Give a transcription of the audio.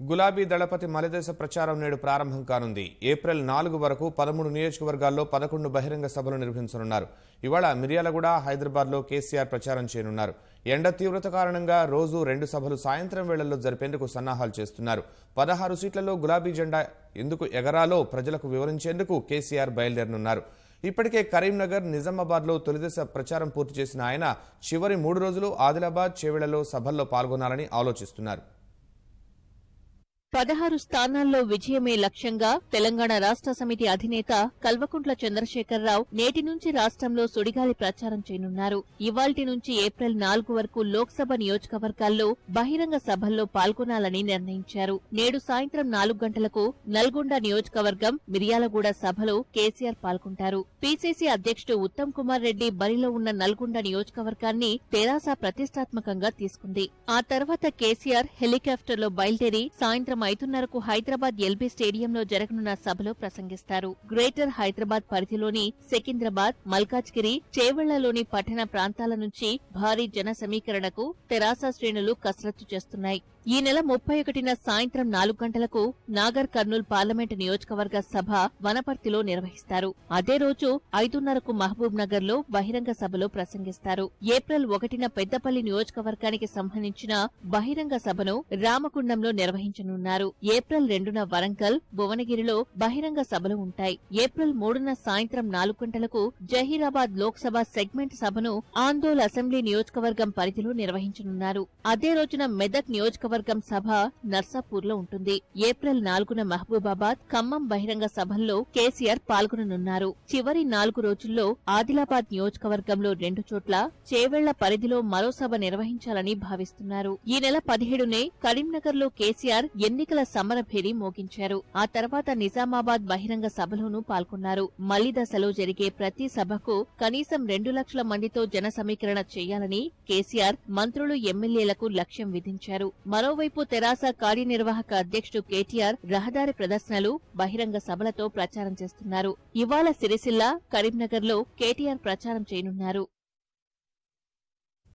గులాబీ దళపతి మలిదశ ప్రచారం నేడు ప్రారంభం కానుంది. ఏప్రిల్ 4 వరకు 13 నియోజకవర్గాల్లో 11 బహిరంగ సభలు నిర్వహించనున్నారు. ఇవాళ మిర్యాలగూడ, హైదరాబాద్లో కేసీఆర్ ప్రచారం చేయనున్నారు. ఎండ తీవ్రత కారణంగా రోజు 2 సభలు సాయంత్రం వేళల్లో జరిపేందుకు సన్నాహాలు చేస్తున్నారు. 16 సీట్లలో గులాబీ జెండా ఎందుకు ఎగరాలో ప్రజలకు వివరించేందుకు కేసీఆర్ బయలుదేరనున్నారు. ఇప్పటికే కరీంనగర్, నిజామాబాద్లో తొలిదశ ప్రచారం పూర్తి చేసిన ఆయన చివరి 3 రోజులు ఆదిలాబాద్, చేవెళ్లలో సభల్లో పాల్గొనాలని ఆలోచిస్తున్నారు. 16 స్థానాల్లో విజయమే లక్ష్యంగా తెలంగాణ రాష్ట్ర సమితి అధినేత కల్వకుంట్ల చంద్రశేఖరరావు నేటి నుంచి రాష్ట్రంలో సుడిగాలి ప్రచారం చేయనున్నారు. ఇవాల్టి నుంచి ఏప్రిల్ 4 వరకు లోక్సభ నియోజకవర్గాల్లో బహిరంగ సభల్లో పాల్గొనాలని నిర్ణయించారు. నేడు సాయంత్రం 4 గంటలకు నల్గొండ నియోజకవర్గం మిర్యాలగూడ సభలో కేసీఆర్ పాల్గొంటారు. పీసీసీ అధ్యక్షుడు ఉత్తమ్ కుమార్ రెడ్డి బరిలో ఉన్న నల్గొండ నియోజకవర్గాన్ని తెరాస ప్రతిష్టాత్మకంగా తీసుకుంది. ఆ తర్వాత కేసీఆర్ హెలికాప్టర్లో బయలుదేరి సాయంత్రం 5:30కు హైదరాబాద్ ఎల్బీ స్టేడియంలో జరగనున్న సభలో ప్రసంగిస్తారు. గ్రేటర్ హైదరాబాద్ పరిధిలోని సికింద్రాబాద్, మల్కాజ్గిరి, చేవెళ్లలోని పట్టణ ప్రాంతాల నుంచి భారీ జన సమీకరణకు తెరాస శ్రేణులు కసరత్తు చేస్తున్నాయి. ఈ నెల 31న సాయంత్రం 4 గంటలకు నాగర్ కర్నూల్ పార్లమెంటు నియోజకవర్గ సభ వనపర్తిలో నిర్వహిస్తారు. అదే రోజు 5:30కు మహబూబ్ నగర్ లో బహిరంగ సభలో ప్రసంగిస్తారు. ఏప్రిల్ 1న పెద్దపల్లి నియోజకవర్గానికి సంబంధించిన బహిరంగ సభను రామగుండంలో నిర్వహించనున్నారు. ఏప్రిల్ 2న వరంగల్, భువనగిరిలో బహిరంగ సభలు ఉంటాయి. ఏప్రిల్ 3న సాయంత్రం 4 గంటలకు జహీరాబాద్ లోక్సభ సెగ్మెంట్ సభను ఆందోళ్ అసెంబ్లీ నియోజకవర్గం పరిధిలో నిర్వహించనున్నారు. అదే రోజున మెదక్ నియోజకవర్గం సభ నర్సాపూర్లో ఉంటుంది. ఏప్రిల్ 4న మహబూబాబాద్, ఖమ్మం బహిరంగ సభల్లో కేసీఆర్ పాల్గొననున్నారు. చివరి 4 రోజుల్లో ఆదిలాబాద్ నియోజకవర్గంలో 2 చోట్ల, చేవెళ్ల పరిధిలో మరో సభ నిర్వహించాలని భావిస్తున్నారు. ఈ నెల 17నే కరీంనగర్లో కేసీఆర్ ఎన్నికల సమరభేరి మోగించారు. ఆ తర్వాత నిజామాబాద్ బహిరంగ సభలోనూ పాల్గొన్నారు. మళ్లీ దశలో జరిగే ప్రతి సభకు కనీసం 2 లక్షల మందితో జన సమీకరణ చేయాలని కేసీఆర్ మంత్రులు, ఎమ్మెల్యేలకు లక్ష్యం విధించారు. మరోవైపు తెరాస కార్యనిర్వాహక అధ్యక్షుడు కేటీఆర్ రహదారి ప్రదర్శనలు, బహిరంగ సభలతో ప్రచారం చేస్తున్నారు. ఇవాళ సిరిసిల్ల, కరీంనగర్లో కేటీఆర్ ప్రచారం చేయనున్నారు.